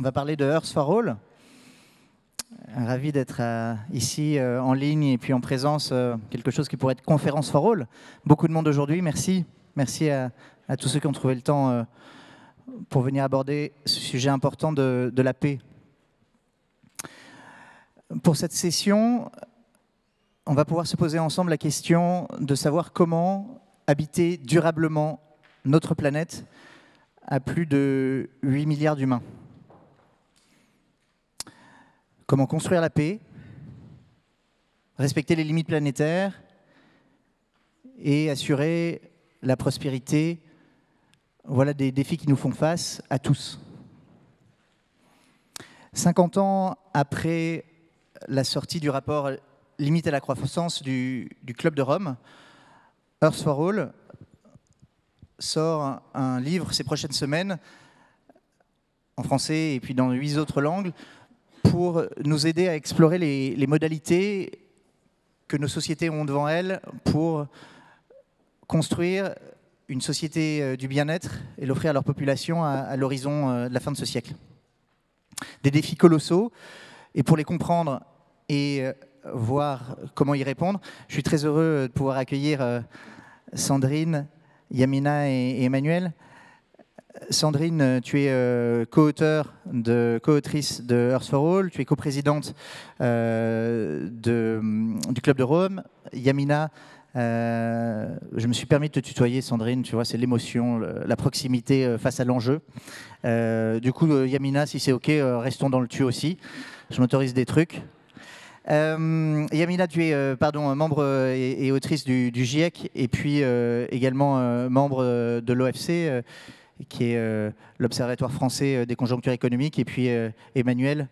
va parler de Earth for All. Ravi d'être ici en ligne et puis en présence, quelque chose qui pourrait être conférence for all. Beaucoup de monde aujourd'hui, merci. Merci à tous ceux qui ont trouvé le temps pour venir aborder ce sujet important de la paix. Pour cette session, on va pouvoir se poser ensemble la question de savoir comment habiter durablement notre planète à plus de 8 milliards d'humains. Comment construire la paix, respecter les limites planétaires et assurer la prospérité. Voilà des défis qui nous font face à tous. 50 ans après la sortie du rapport Limite à la croissance du Club de Rome, Earth for All sort un livre ces prochaines semaines, en français et puis dans 8 autres langues, pour nous aider à explorer les modalités que nos sociétés ont devant elles pour construire une société du bien-être et l'offrir à leur population à l'horizon de la fin de ce siècle. Des défis colossaux, et pour les comprendre et voir comment y répondre, je suis très heureux de pouvoir accueillir Sandrine, Yamina et Emmanuel. Sandrine, tu es co-autrice de Earth for All, tu es coprésidente du Club de Rome. Yamina, je me suis permis de te tutoyer, Sandrine, tu vois, c'est l'émotion, la proximité face à l'enjeu. Du coup, Yamina, si c'est OK, restons dans le tu aussi. Je m'autorise des trucs. Yamina, tu es membre et autrice du GIEC et puis également membre de l'OFC, qui est l'Observatoire français des conjonctures économiques, et puis Emmanuel,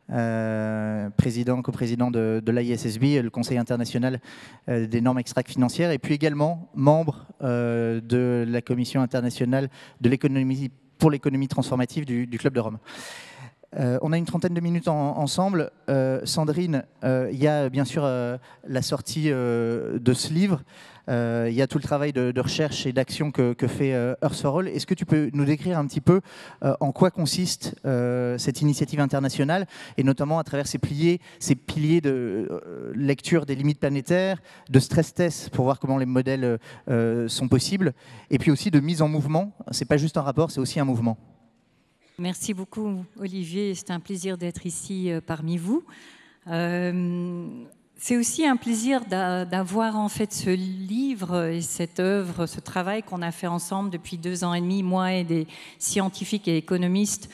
coprésident de l'ISSB, le Conseil international des normes extra-financières, et puis également membre de la Commission internationale de l'économie pour l'économie transformative du Club de Rome. On a une trentaine de minutes ensemble. Sandrine, il y a bien sûr la sortie de ce livre. Il y a tout le travail de recherche et d'action que fait Earth for All. Est-ce que tu peux nous décrire un petit peu en quoi consiste cette initiative internationale, et notamment à travers ces piliers de lecture des limites planétaires, de stress test pour voir comment les modèles sont possibles, et puis aussi de mise en mouvement. Ce n'est pas juste un rapport, c'est aussi un mouvement. Merci beaucoup, Olivier. C'est un plaisir d'être ici parmi vous. C'est aussi un plaisir d'avoir en fait ce livre et cette œuvre, ce travail qu'on a fait ensemble depuis 2 ans et demi, moi et des scientifiques et économistes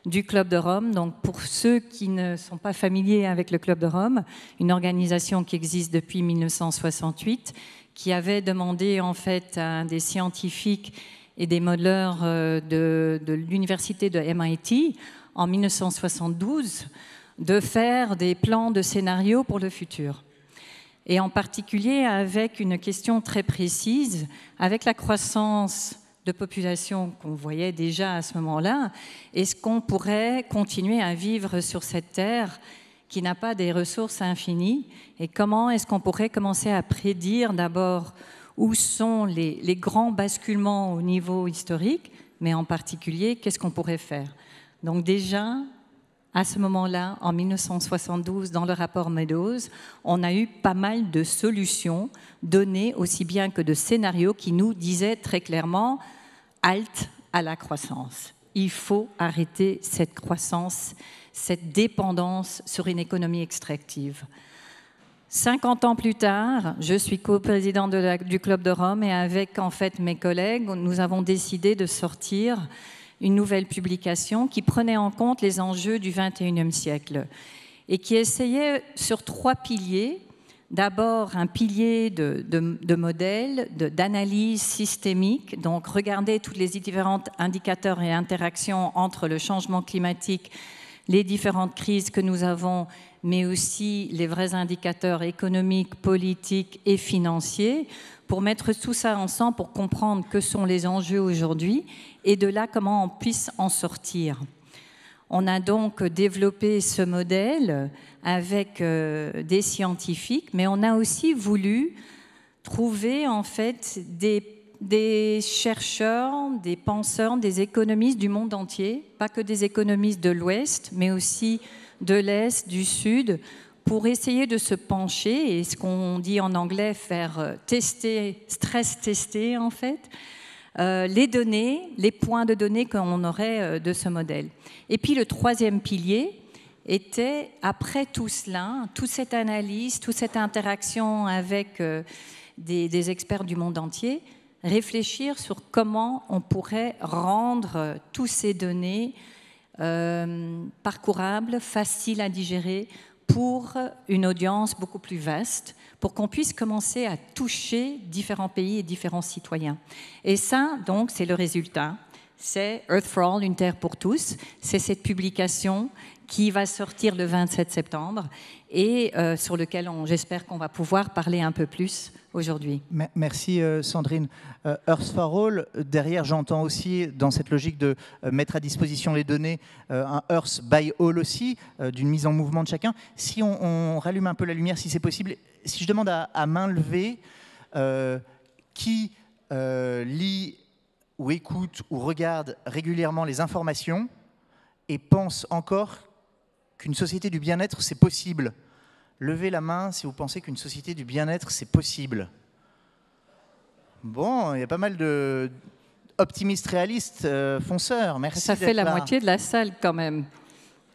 du Club de Rome. Donc, pour ceux qui ne sont pas familiers avec le Club de Rome, une organisation qui existe depuis 1968, qui avait demandé en fait à des scientifiques et des modeleurs de l'université de MIT en 1972 de faire des plans de scénarios pour le futur. Et en particulier avec une question très précise, avec la croissance de population qu'on voyait déjà à ce moment-là, est-ce qu'on pourrait continuer à vivre sur cette terre qui n'a pas des ressources infinies, et comment est-ce qu'on pourrait commencer à prédire d'abord où sont les grands basculements au niveau historique, mais en particulier, qu'est-ce qu'on pourrait faire? Donc déjà, à ce moment-là, en 1972, dans le rapport Meadows, on a eu pas mal de solutions données, aussi bien que de scénarios qui nous disaient très clairement « halte à la croissance ». Il faut arrêter cette croissance, cette dépendance sur une économie extractive. 50 ans plus tard, je suis coprésidente du Club de Rome, et avec en fait mes collègues, nous avons décidé de sortir une nouvelle publication qui prenait en compte les enjeux du XXIe siècle et qui essayait sur 3 piliers. D'abord, un pilier de modèle, d'analyse systémique, donc regarder tous les différents indicateurs et interactions entre le changement climatique, les différentes crises que nous avons, mais aussi les vrais indicateurs économiques, politiques et financiers, pour mettre tout ça ensemble, pour comprendre que sont les enjeux aujourd'hui, et de là, comment on puisse en sortir. On a donc développé ce modèle avec des scientifiques, mais on a aussi voulu trouver en fait des chercheurs, des penseurs, des économistes du monde entier, pas que des économistes de l'Ouest, mais aussi de l'Est, du Sud, pour essayer de se pencher, et ce qu'on dit en anglais, faire tester, stress tester en fait, les données, les points de données qu'on aurait de ce modèle. Et puis le troisième pilier était, après tout cela, toute cette analyse, toute cette interaction avec des experts du monde entier, réfléchir sur comment on pourrait rendre toutes ces données parcourables, faciles à digérer pour une audience beaucoup plus vaste, pour qu'on puisse commencer à toucher différents pays et différents citoyens. Et ça, donc, c'est le résultat. C'est Earth for All, une terre pour tous. C'est cette publication qui va sortir le 27 septembre et sur lequel j'espère qu'on va pouvoir parler un peu plus aujourd'hui. Merci Sandrine. Earth for All, derrière j'entends aussi dans cette logique de mettre à disposition les données, un Earth by All aussi, d'une mise en mouvement de chacun. Si on rallume un peu la lumière, si c'est possible, si je demande à main levée qui lit ou écoute ou regarde régulièrement les informations et pense encore qu'une société du bien-être, c'est possible. Levez la main si vous pensez qu'une société du bien-être, c'est possible. Bon, il y a pas mal d'optimistes réalistes, fonceurs. Merci. Ça fait la moitié de la salle quand même.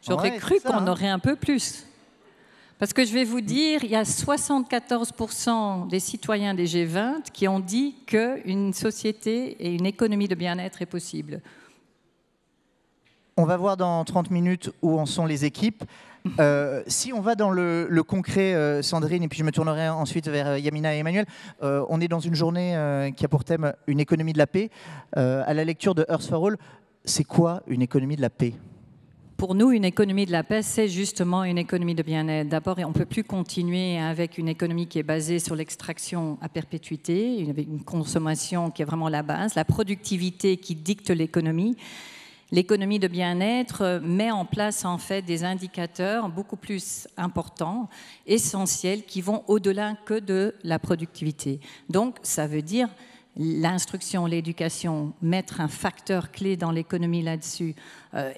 J'aurais cru qu'on aurait un peu plus. Parce que je vais vous dire, il y a 74% des citoyens des G20 qui ont dit qu'une société et une économie de bien-être est possible. On va voir dans 30 minutes où en sont les équipes. Si on va dans le concret, Sandrine, et puis je me tournerai ensuite vers Yamina et Emmanuel, on est dans une journée qui a pour thème une économie de la paix. À la lecture de Earth for All, c'est quoi une économie de la paix ? Pour nous, une économie de la paix, c'est justement une économie de bien-être. D'abord, on ne peut plus continuer avec une économie qui est basée sur l'extraction à perpétuité, avec une consommation qui est vraiment la base, la productivité qui dicte l'économie. L'économie de bien-être met en place en fait des indicateurs beaucoup plus importants, essentiels, qui vont au-delà que de la productivité. Donc, ça veut dire l'instruction, l'éducation, mettre un facteur clé dans l'économie là-dessus,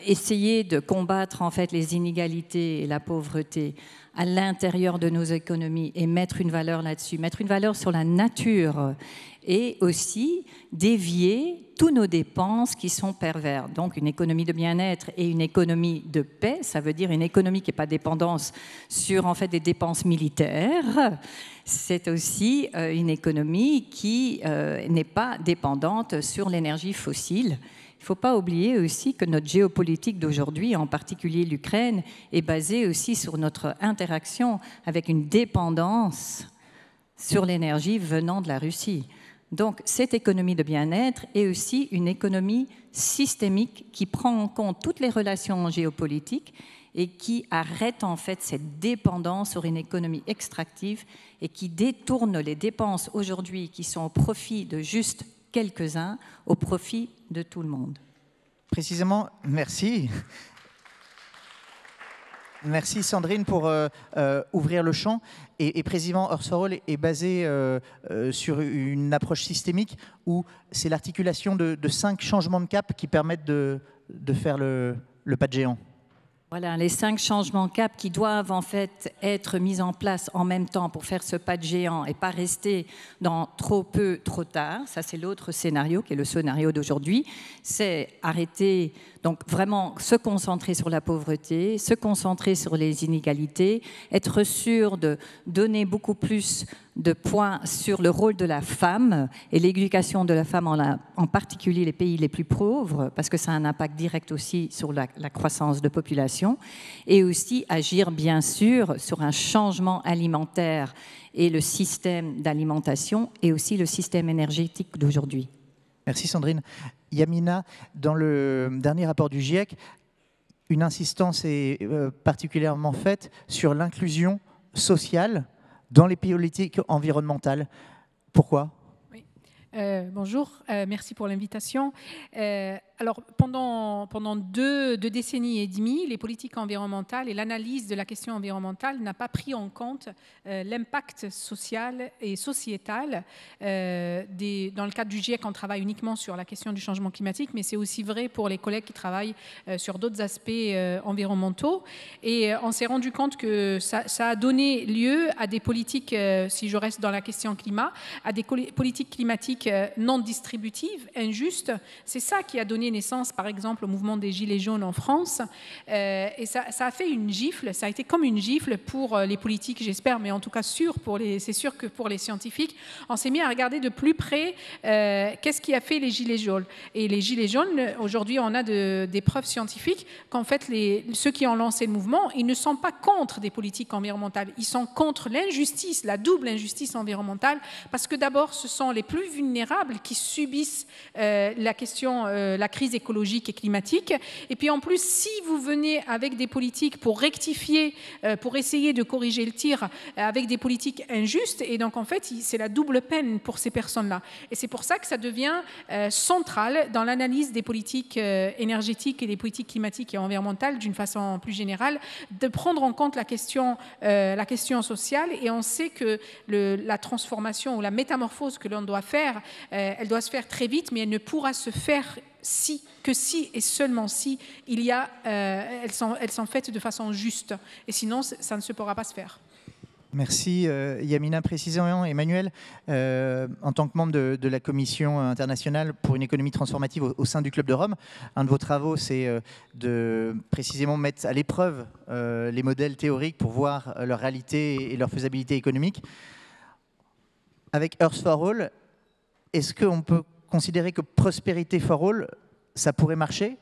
essayer de combattre en fait les inégalités et la pauvreté à l'intérieur de nos économies et mettre une valeur là-dessus, mettre une valeur sur la nature et aussi dévier tous nos dépenses qui sont pervers. Donc une économie de bien-être et une économie de paix, ça veut dire une économie qui n'est pas dépendance sur en fait des dépenses militaires. C'est aussi une économie qui n'est pas dépendante sur l'énergie fossile. Il ne faut pas oublier aussi que notre géopolitique d'aujourd'hui, en particulier l'Ukraine, est basée aussi sur notre interaction avec une dépendance sur l'énergie venant de la Russie. Donc cette économie de bien-être est aussi une économie systémique qui prend en compte toutes les relations géopolitiques et qui arrête en fait cette dépendance sur une économie extractive et qui détourne les dépenses aujourd'hui qui sont au profit de juste quelques-uns au profit de tout le monde. Précisément, merci. Merci Sandrine pour ouvrir le champ. Et précisément, Earth for All est basé sur une approche systémique où c'est l'articulation de 5 changements de cap qui permettent de faire le pas de géant. Voilà, les 5 changements cap qui doivent en fait être mis en place en même temps pour faire ce pas de géant et pas rester dans trop peu, trop tard. Ça, c'est l'autre scénario qui est le scénario d'aujourd'hui. C'est arrêter, donc vraiment se concentrer sur la pauvreté, se concentrer sur les inégalités, être sûr de donner beaucoup plus de points sur le rôle de la femme et l'éducation de la femme, en particulier les pays les plus pauvres, parce que ça a un impact direct aussi sur la croissance de population, et aussi agir bien sûr sur un changement alimentaire et le système d'alimentation et aussi le système énergétique d'aujourd'hui. Merci Sandrine. Yamina, dans le dernier rapport du GIEC, une insistance est particulièrement faite sur l'inclusion sociale dans les politiques environnementales. Pourquoi ? Oui. Bonjour, merci pour l'invitation. Alors, pendant deux décennies et demie, les politiques environnementales et l'analyse de la question environnementale n'a pas pris en compte l'impact social et sociétal. Dans le cadre du GIEC, on travaille uniquement sur la question du changement climatique, mais c'est aussi vrai pour les collègues qui travaillent sur d'autres aspects environnementaux. Et on s'est rendu compte que ça a donné lieu à des politiques, si je reste dans la question climat, à des politiques climatiques non distributives, injustes. C'est ça qui a donné naissance, par exemple, au mouvement des Gilets jaunes en France. Et ça a fait une gifle, ça a été comme une gifle pour les politiques, j'espère, mais en tout cas c'est sûr que pour les scientifiques, on s'est mis à regarder de plus près qu'est-ce qui a fait les Gilets jaunes. Et les Gilets jaunes, aujourd'hui, on a des preuves scientifiques qu'en fait, ceux qui ont lancé le mouvement, ils ne sont pas contre des politiques environnementales, ils sont contre l'injustice, la double injustice environnementale, parce que d'abord, ce sont les plus vulnérables qui subissent la crise écologique et climatique. Et puis en plus, si vous venez avec des politiques pour rectifier, pour essayer de corriger le tir, avec des politiques injustes, et donc en fait, c'est la double peine pour ces personnes-là. Et c'est pour ça que ça devient central dans l'analyse des politiques énergétiques et des politiques climatiques et environnementales d'une façon plus générale, de prendre en compte la question sociale. Et on sait que la transformation ou la métamorphose que l'on doit faire, elle doit se faire très vite, mais elle ne pourra se faire si et seulement si elles sont faites de façon juste. Et sinon, ça ne se pourra pas se faire. Merci Yamina. Précisément, Emmanuel, en tant que membre de la Commission internationale pour une économie transformative au sein du Club de Rome, un de vos travaux, c'est de précisément mettre à l'épreuve les modèles théoriques pour voir leur réalité et leur faisabilité économique. Avec Earth for All, est-ce qu'on peut considérer que Prosperity for All, ça pourrait marcher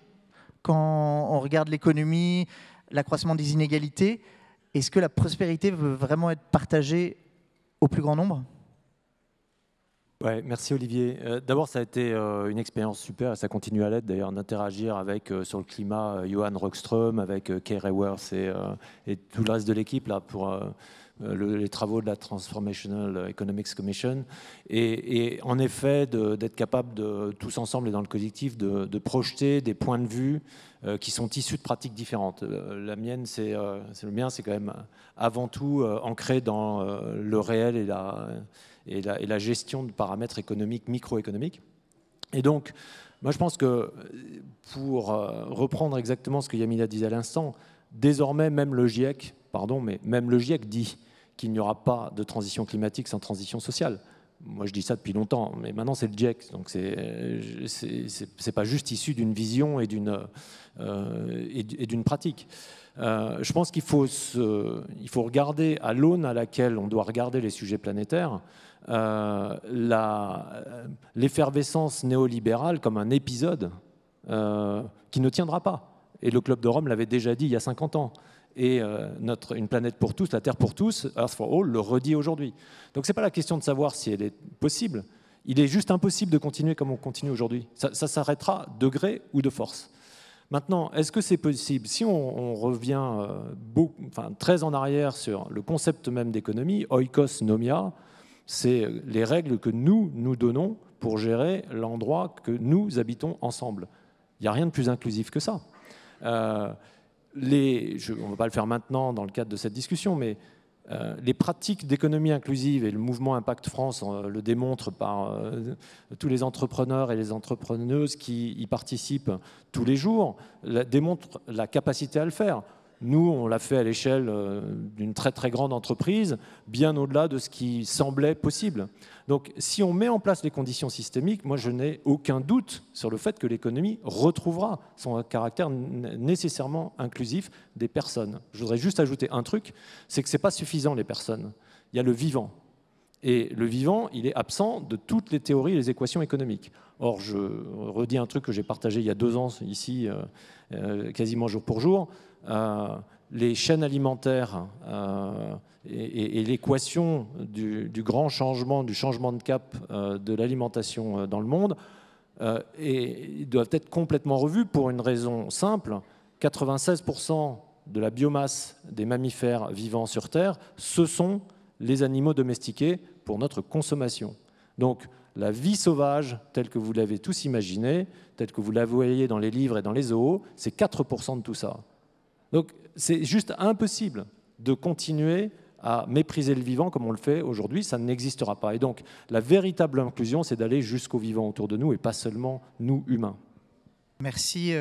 quand on regarde l'économie, l'accroissement des inégalités? Est-ce que la prospérité veut vraiment être partagée au plus grand nombre? Ouais, merci Olivier. D'abord, ça a été une expérience super, et ça continue à l'être d'ailleurs, d'interagir avec, sur le climat, Johan Rockström, avec Kay Raworth et tout le reste de l'équipe là, pour les travaux de la Transformational Economics Commission. Et en effet, d'être capable de, tous ensemble et dans le collectif, de projeter des points de vue qui sont issus de pratiques différentes. La mienne, c'est le mien, c'est quand même avant tout ancré dans le réel et la gestion de paramètres économiques, microéconomiques. Et donc, moi je pense que pour reprendre exactement ce que Yamina disait à l'instant, désormais même le GIEC, même le GIEC dit qu'il n'y aura pas de transition climatique sans transition sociale. Moi je dis ça depuis longtemps, mais maintenant c'est le GIEC, donc c'est pas juste issu d'une vision et d'une pratique. Je pense qu'il faut regarder à l'aune à laquelle on doit regarder les sujets planétaires, l'effervescence néolibérale comme un épisode qui ne tiendra pas. Et le Club de Rome l'avait déjà dit il y a 50 ans. Et une planète pour tous, la Terre pour tous, Earth for All, le redit aujourd'hui. Donc ce n'est pas la question de savoir si elle est possible. Il est juste impossible de continuer comme on continue aujourd'hui. Ça s'arrêtera de gré ou de force. Maintenant, est-ce que c'est possible? Si on revient très en arrière sur le concept même d'économie, oikos nomia, c'est les règles que nous donnons pour gérer l'endroit que nous habitons ensemble. Il n'y a rien de plus inclusif que ça. On ne va pas le faire maintenant dans le cadre de cette discussion, mais les pratiques d'économie inclusive, et le mouvement Impact France le démontre par tous les entrepreneurs et les entrepreneuses qui y participent tous les jours, démontrent la capacité à le faire. Nous, on l'a fait à l'échelle d'une très très grande entreprise, bien au-delà de ce qui semblait possible. Donc si on met en place les conditions systémiques, moi je n'ai aucun doute sur le fait que l'économie retrouvera son caractère nécessairement inclusif des personnes. Je voudrais juste ajouter un truc, c'est que ce n'est pas suffisant les personnes. Il y a le vivant. Et le vivant, il est absent de toutes les théories et les équations économiques. Or, je redis un truc que j'ai partagé il y a 2 ans ici, quasiment jour pour jour. Les chaînes alimentaires et l'équation du grand changement, du changement de cap de l'alimentation dans le monde doivent être complètement revues pour une raison simple. 96% de la biomasse des mammifères vivants sur Terre, ce sont les animaux domestiqués pour notre consommation. Donc La vie sauvage, telle que vous l'avez tous imaginée, telle que vous la voyez dans les livres et dans les zoos, c'est 4% de tout ça. Donc c'est juste impossible de continuer à mépriser le vivant comme on le fait aujourd'hui, ça n'existera pas. Et donc la véritable inclusion, c'est d'aller jusqu'au vivant autour de nous et pas seulement nous, humains. Merci,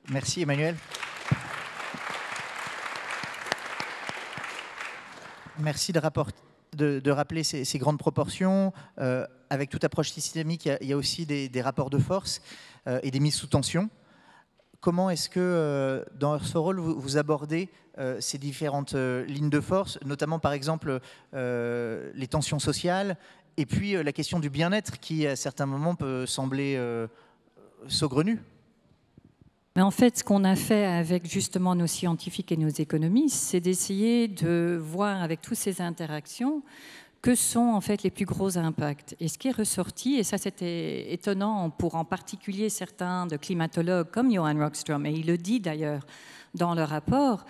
merci Emmanuel. Merci de rappeler ces grandes proportions. Avec toute approche systémique, il y a aussi des rapports de force et des mises sous tension. Comment est-ce que, dans ce rôle, vous abordez ces différentes lignes de force, notamment, par exemple, les tensions sociales, et puis la question du bien-être, qui, à certains moments, peut sembler saugrenue? Mais en fait, ce qu'on a fait avec justement nos scientifiques et nos économistes, c'est d'essayer de voir avec toutes ces interactions que sont en fait les plus gros impacts. Et ce qui est ressorti, et ça c'était étonnant pour en particulier certains de climatologues comme Johan Rockström, et il le dit d'ailleurs dans le rapport,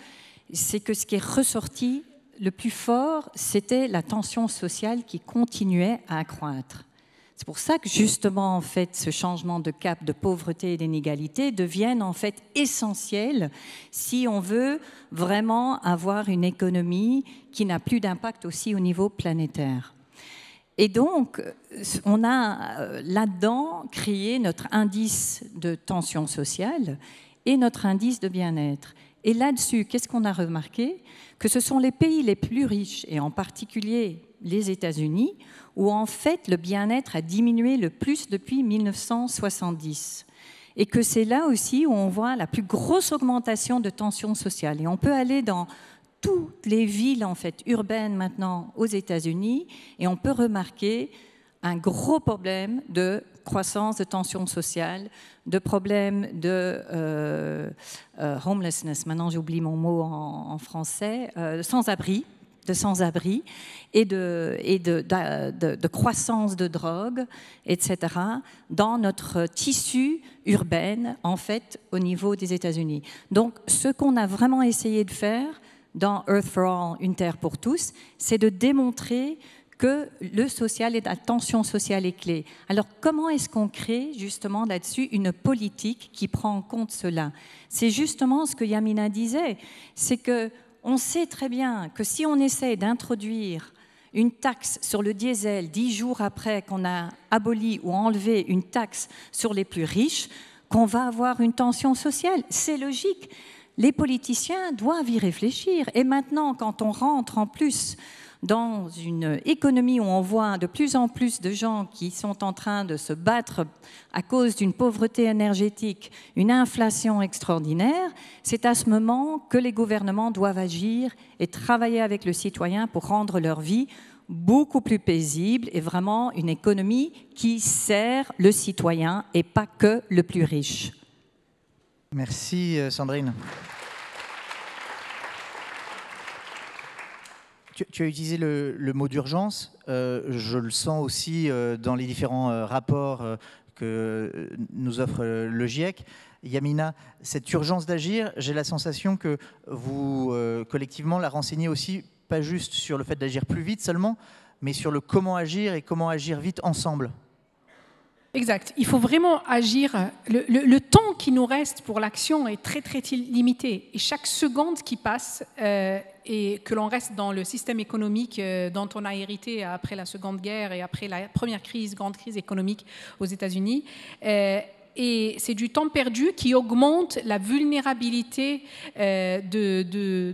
c'est que ce qui est ressorti le plus fort, c'était la tension sociale qui continuait à accroître. C'est pour ça que justement en fait ce changement de cap de pauvreté et d'inégalité deviennent en fait essentiels si on veut vraiment avoir une économie qui n'a plus d'impact aussi au niveau planétaire. Et donc on a là-dedans créé notre indice de tension sociale et notre indice de bien-être. Et là-dessus, qu'est-ce qu'on a remarqué? Que ce sont les pays les plus riches, et en particulier les États-Unis, où en fait le bien-être a diminué le plus depuis 1970. Et que c'est là aussi où on voit la plus grosse augmentation de tension sociale. Et on peut aller dans toutes les villes en fait urbaines maintenant aux États-Unis et on peut remarquer un gros problème de croissance de tension sociale, de problèmes de homelessness, maintenant j'oublie mon mot en français, sans-abri, et de croissance de drogue, etc., dans notre tissu urbain, en fait, au niveau des États-Unis. Donc, ce qu'on a vraiment essayé de faire dans Earth for All, une terre pour tous, c'est de démontrer que le social et la tension sociale est clé. Alors, comment est-ce qu'on crée justement là-dessus une politique qui prend en compte cela? C'est justement ce que Yamina disait, c'est que on sait très bien que si on essaie d'introduire une taxe sur le diesel 10 jours après qu'on a aboli ou enlevé une taxe sur les plus riches, qu'on va avoir une tension sociale. C'est logique. Les politiciens doivent y réfléchir. Et maintenant, quand on rentre en plus dans une économie où on voit de plus en plus de gens qui sont en train de se battre à cause d'une pauvreté énergétique, une inflation extraordinaire, c'est à ce moment que les gouvernements doivent agir et travailler avec le citoyen pour rendre leur vie beaucoup plus paisible et vraiment une économie qui sert le citoyen et pas que le plus riche. Merci Sandrine. Tu as utilisé le mot d'urgence. Je le sens aussi dans les différents rapports que nous offre le GIEC. Yamina, cette urgence d'agir, j'ai la sensation que vous, collectivement, la renseignez aussi, pas juste sur le fait d'agir plus vite seulement, mais sur le comment agir et comment agir vite ensemble. Exact. Il faut vraiment agir. Le temps qui nous reste pour l'action est très, très limité. Et chaque seconde qui passe et que l'on reste dans le système économique dont on a hérité après la Seconde Guerre et après la première grande crise économique aux États-Unis, et c'est du temps perdu qui augmente la vulnérabilité des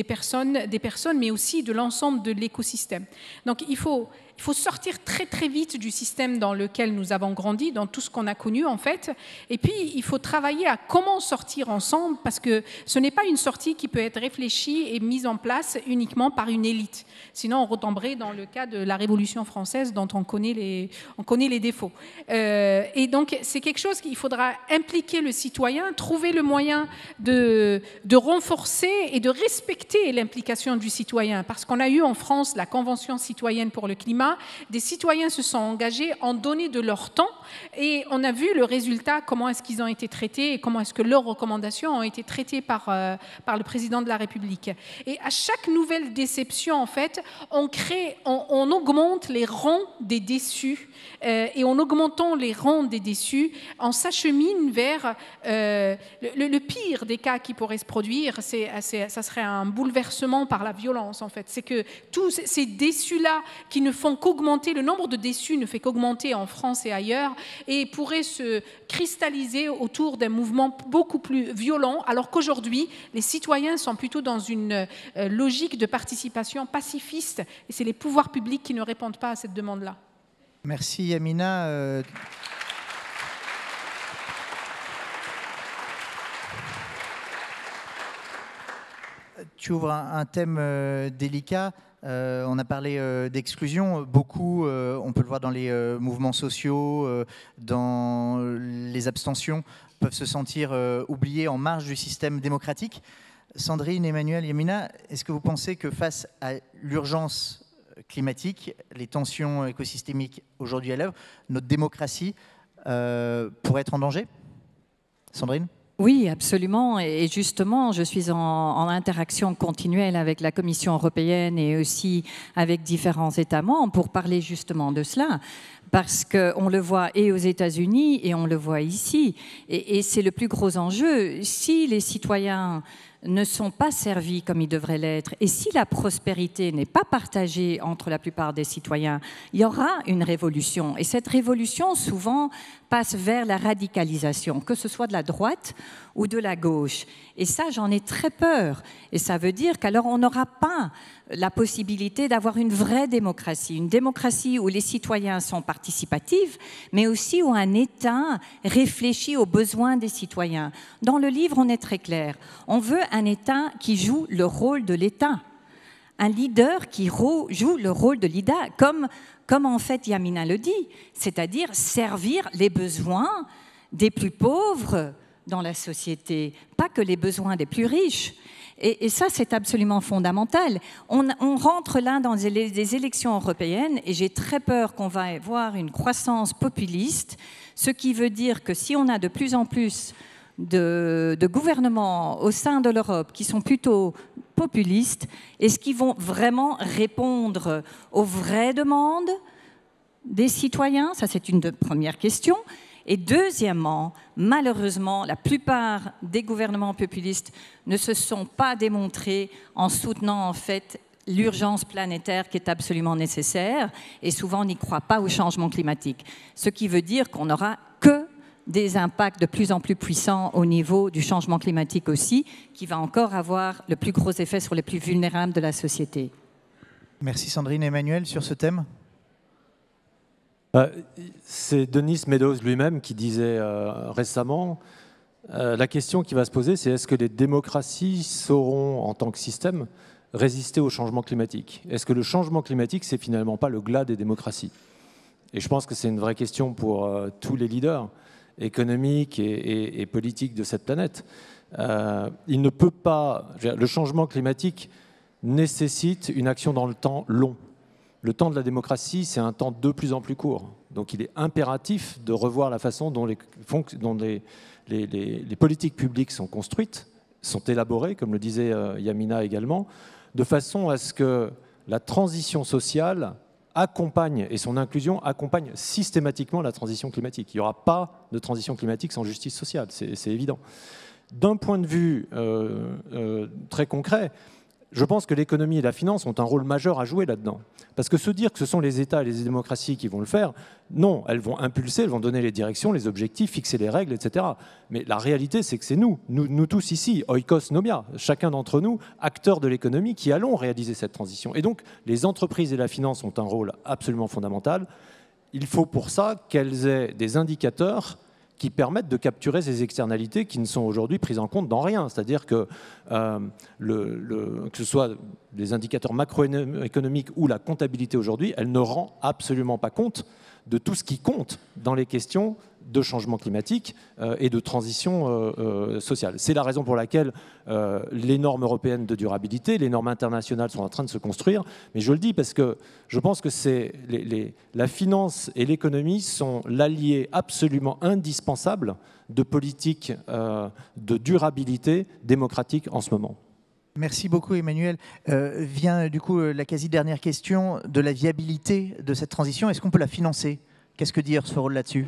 personnes, mais aussi de l'ensemble de l'écosystème. Donc il faut sortir très très vite du système dans lequel nous avons grandi, dans tout ce qu'on a connu en fait. Et puis il faut travailler à comment sortir ensemble, parce que ce n'est pas une sortie qui peut être réfléchie et mise en place uniquement par une élite. Sinon on retomberait dans le cas de la Révolution française dont on connaît les défauts. Et donc c'est quelque chose qu'il faudra impliquer le citoyen, trouver le moyen de renforcer et de respecter l'implication du citoyen. Parce qu'on a eu en France la Convention citoyenne pour le climat, climat, des citoyens se sont engagés, ont donné de leur temps et on a vu le résultat, comment est-ce qu'ils ont été traités et comment est-ce que leurs recommandations ont été traitées par le président de la République. Et à chaque nouvelle déception, en fait, on augmente les rangs des déçus et en augmentant les rangs des déçus, on s'achemine vers le pire des cas qui pourrait se produire, ça serait un bouleversement par la violence, en fait. C'est que tous ces déçus-là qui ne font qu'augmenter, le nombre de déçus ne fait qu'augmenter en France et ailleurs, et pourraient se cristalliser autour d'un mouvement beaucoup plus violent, alors qu'aujourd'hui, les citoyens sont plutôt dans une logique de participation pacifiste, et c'est les pouvoirs publics qui ne répondent pas à cette demande-là. Merci Yamina. Tu ouvres un thème délicat. On a parlé d'exclusion. Beaucoup, on peut le voir dans les mouvements sociaux, dans les abstentions, peuvent se sentir oubliés en marge du système démocratique. Sandrine, Emmanuel, Yamina, est-ce que vous pensez que face à l'urgence climatique, les tensions écosystémiques aujourd'hui à l'œuvre, notre démocratie pourrait être en danger? Sandrine? Oui, absolument. Et justement, je suis en interaction continuelle avec la Commission européenne et aussi avec différents États membres pour parler justement de cela. Parce qu'on le voit et aux États-Unis et on le voit ici. Et c'est le plus gros enjeu. Si les citoyens ne sont pas servis comme ils devraient l'être, et si la prospérité n'est pas partagée entre la plupart des citoyens, il y aura une révolution. Et cette révolution, souvent, passe vers la radicalisation, que ce soit de la droite ou de la gauche. Et ça, j'en ai très peur. Et ça veut dire qu'alors on n'aura pas la possibilité d'avoir une vraie démocratie, une démocratie où les citoyens sont participatifs, mais aussi où un État réfléchit aux besoins des citoyens. Dans le livre, on est très clair. On veut un État qui joue le rôle de l'État, un leader qui joue le rôle de leader, comme en fait Yamina le dit, c'est-à-dire servir les besoins des plus pauvres dans la société, pas que les besoins des plus riches. Et ça, c'est absolument fondamental. On rentre là dans des élections européennes et j'ai très peur qu'on va avoir une croissance populiste, ce qui veut dire que si on a de plus en plus de gouvernements au sein de l'Europe qui sont plutôt populistes, est-ce qu'ils vont vraiment répondre aux vraies demandes des citoyens? Ça, c'est une première question. Et deuxièmement, malheureusement, la plupart des gouvernements populistes ne se sont pas démontrés en soutenant en fait l'urgence planétaire qui est absolument nécessaire et souvent on n'y croit pas au changement climatique. Ce qui veut dire qu'on n'aura que des impacts de plus en plus puissants au niveau du changement climatique aussi, qui va encore avoir le plus gros effet sur les plus vulnérables de la société. Merci Sandrine. Emmanuel, sur ce thème? C'est Denis Meadows lui-même qui disait récemment, la question qui va se poser, c'est est-ce que les démocraties sauront, en tant que système, résister au changement climatique? Est-ce que le changement climatique, c'est finalement pas le glas des démocraties? Et je pense que c'est une vraie question pour tous les leaders économiques et politiques de cette planète. Il ne peut pas... Le changement climatique nécessite une action dans le temps long. Le temps de la démocratie, c'est un temps de plus en plus court. Donc il est impératif de revoir la façon dont les politiques publiques sont construites, sont élaborées, comme le disait Yamina également, de façon à ce que la transition sociale accompagne, et son inclusion accompagne systématiquement la transition climatique. Il n'y aura pas de transition climatique sans justice sociale, c'est évident. D'un point de vue très concret, je pense que l'économie et la finance ont un rôle majeur à jouer là-dedans. Parce que se dire que ce sont les États et les démocraties qui vont le faire, non, elles vont impulser, elles vont donner les directions, les objectifs, fixer les règles, etc. Mais la réalité, c'est que c'est nous tous ici, oikos nomia, chacun d'entre nous, acteurs de l'économie, qui allons réaliser cette transition. Et donc, les entreprises et la finance ont un rôle absolument fondamental. Il faut pour ça qu'elles aient des indicateurs qui permettent de capturer ces externalités qui ne sont aujourd'hui prises en compte dans rien. C'est-à-dire que que ce soit des indicateurs macroéconomiques ou la comptabilité aujourd'hui, elle ne rend absolument pas compte de tout ce qui compte dans les questions de changement climatique et de transition sociale. C'est la raison pour laquelle les normes européennes de durabilité, les normes internationales sont en train de se construire. Mais je le dis parce que je pense que la finance et l'économie sont l'allié absolument indispensable de politiques de durabilité démocratique en ce moment. Merci beaucoup Emmanuel. Vient du coup la quasi-dernière question de la viabilité de cette transition. Est-ce qu'on peut la financer? Qu'est-ce que dit Earth for All là-dessus?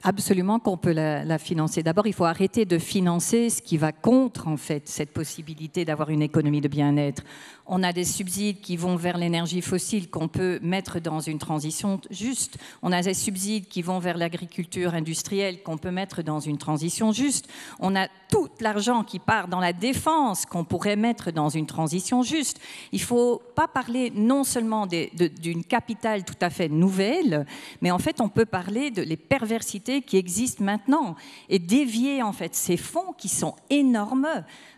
Absolument qu'on peut la financer. D'abord, il faut arrêter de financer ce qui va contre en fait cette possibilité d'avoir une économie de bien-être. On a des subsides qui vont vers l'énergie fossile qu'on peut mettre dans une transition juste. On a des subsides qui vont vers l'agriculture industrielle qu'on peut mettre dans une transition juste. On a tout l'argent qui part dans la défense qu'on pourrait mettre dans une transition juste. Il ne faut pas parler non seulement d'une capitale tout à fait nouvelle, mais en fait on peut parler de les perversités qui existent maintenant et dévier en fait ces fonds qui sont énormes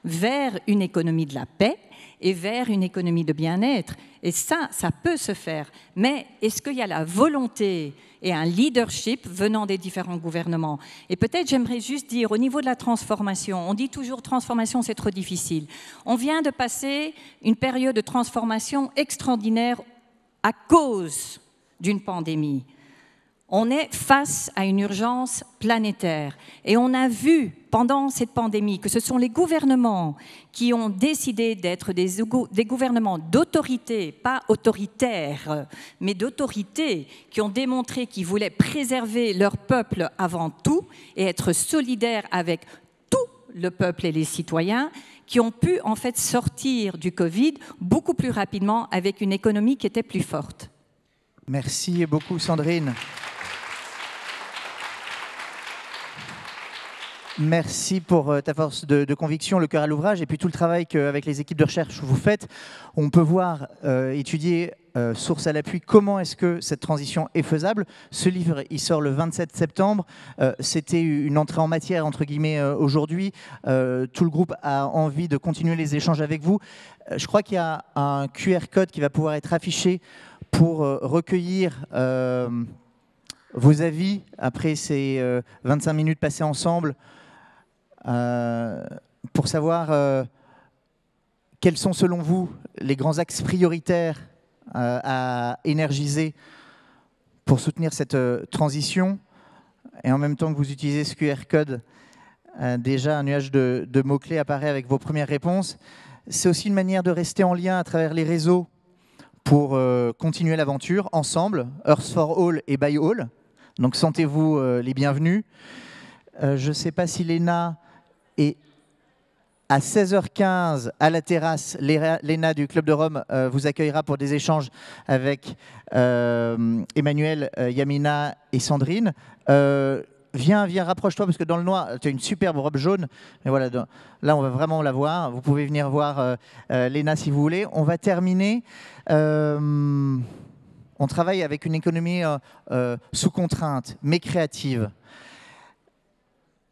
vers une économie de la paix et vers une économie de bien-être. Et ça peut se faire. Mais est-ce qu'il y a la volonté et un leadership venant des différents gouvernements? Et peut-être j'aimerais juste dire, au niveau de la transformation, on dit toujours transformation, c'est trop difficile. On vient de passer une période de transformation extraordinaire à cause d'une pandémie. On est face à une urgence planétaire. Et on a vu pendant cette pandémie que ce sont les gouvernements qui ont décidé d'être des gouvernements d'autorité, pas autoritaires, mais d'autorité, qui ont démontré qu'ils voulaient préserver leur peuple avant tout et être solidaires avec tout le peuple et les citoyens, qui ont pu en fait sortir du Covid beaucoup plus rapidement avec une économie qui était plus forte. Merci beaucoup Sandrine. Merci pour ta force de conviction, le cœur à l'ouvrage et puis tout le travail qu'avec les équipes de recherche vous faites. On peut voir, étudier, source à l'appui, comment est-ce que cette transition est faisable. Ce livre, il sort le 27 septembre. C'était une entrée en matière, entre guillemets, aujourd'hui. Tout le groupe a envie de continuer les échanges avec vous. Je crois qu'il y a un QR code qui va pouvoir être affiché pour recueillir vos avis après ces 25 minutes passées ensemble. Pour savoir quels sont selon vous les grands axes prioritaires à énergiser pour soutenir cette transition. Et en même temps que vous utilisez ce QR code, déjà un nuage de mots-clés apparaît avec vos premières réponses. C'est aussi une manière de rester en lien à travers les réseaux pour continuer l'aventure ensemble, Earth for All et By All. Donc sentez-vous les bienvenus. Je ne sais pas si Léna est à 16h15 à la terrasse. Léna du Club de Rome vous accueillera pour des échanges avec Emmanuel, Yamina et Sandrine. Viens, rapproche-toi parce que dans le noir, tu as une superbe robe jaune. Mais voilà, là, on va vraiment la voir. Vous pouvez venir voir Léna si vous voulez. On va terminer. On travaille avec une économie sous contrainte, mais créative.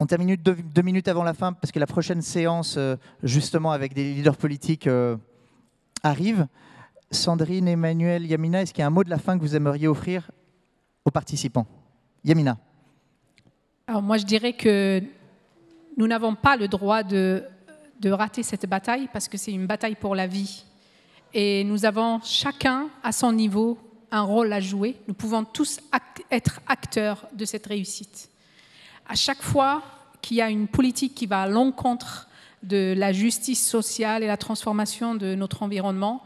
On termine 2 minutes avant la fin parce que la prochaine séance, justement, avec des leaders politiques arrive. Sandrine, Emmanuel, Yamina, est-ce qu'il y a un mot de la fin que vous aimeriez offrir aux participants? Yamina. Alors moi, je dirais que nous n'avons pas le droit de rater cette bataille parce que c'est une bataille pour la vie. Et nous avons chacun, à son niveau, un rôle à jouer. Nous pouvons tous être acteurs de cette réussite. À chaque fois qu'il y a une politique qui va à l'encontre de la justice sociale et la transformation de notre environnement,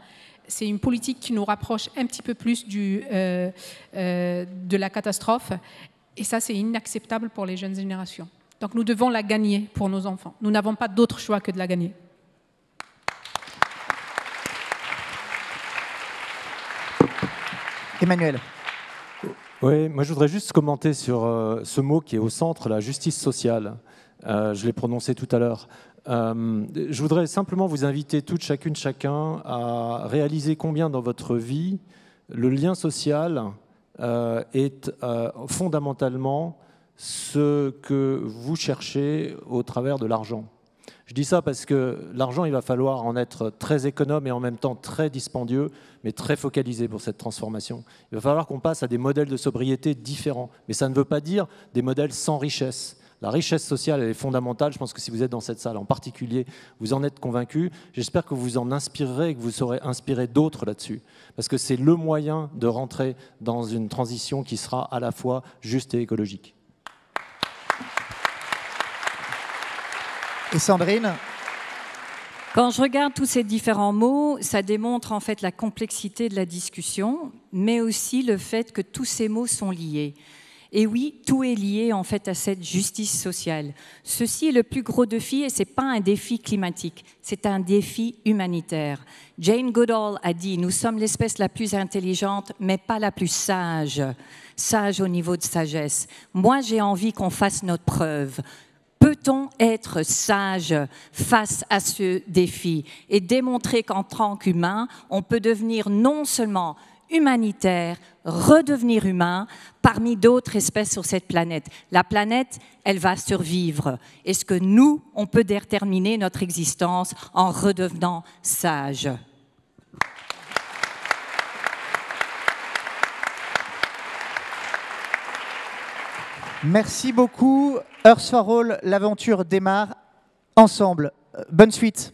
c'est une politique qui nous rapproche un petit peu plus de la catastrophe. Et ça, c'est inacceptable pour les jeunes générations. Donc nous devons la gagner pour nos enfants. Nous n'avons pas d'autre choix que de la gagner. Emmanuel. Oui, moi je voudrais juste commenter sur ce mot qui est au centre, la justice sociale. Je l'ai prononcé tout à l'heure. Je voudrais simplement vous inviter toutes, chacune, chacun à réaliser combien dans votre vie le lien social est fondamentalement ce que vous cherchez au travers de l'argent. Je dis ça parce que l'argent, il va falloir en être très économe et en même temps très dispendieux, mais très focalisé pour cette transformation. Il va falloir qu'on passe à des modèles de sobriété différents. Mais ça ne veut pas dire des modèles sans richesse. La richesse sociale, elle est fondamentale. Je pense que si vous êtes dans cette salle en particulier, vous en êtes convaincus. J'espère que vous en inspirerez et que vous saurez inspirer d'autres là-dessus. Parce que c'est le moyen de rentrer dans une transition qui sera à la fois juste et écologique. Et Sandrine ? Quand je regarde tous ces différents mots, ça démontre en fait la complexité de la discussion, mais aussi le fait que tous ces mots sont liés. Et oui, tout est lié en fait à cette justice sociale. Ceci est le plus gros défi et ce n'est pas un défi climatique, c'est un défi humanitaire. Jane Goodall a dit « Nous sommes l'espèce la plus intelligente, mais pas la plus sage. Sage au niveau de sagesse. » Moi, j'ai envie qu'on fasse notre preuve. Peut-on être sage face à ce défi et démontrer qu'en tant qu'humain, on peut devenir non seulement humanitaire, redevenir humain parmi d'autres espèces sur cette planète. La planète, elle va survivre. Est-ce que nous, on peut déterminer notre existence en redevenant sages ? Merci beaucoup. Earth for All, l'aventure démarre ensemble. Bonne suite.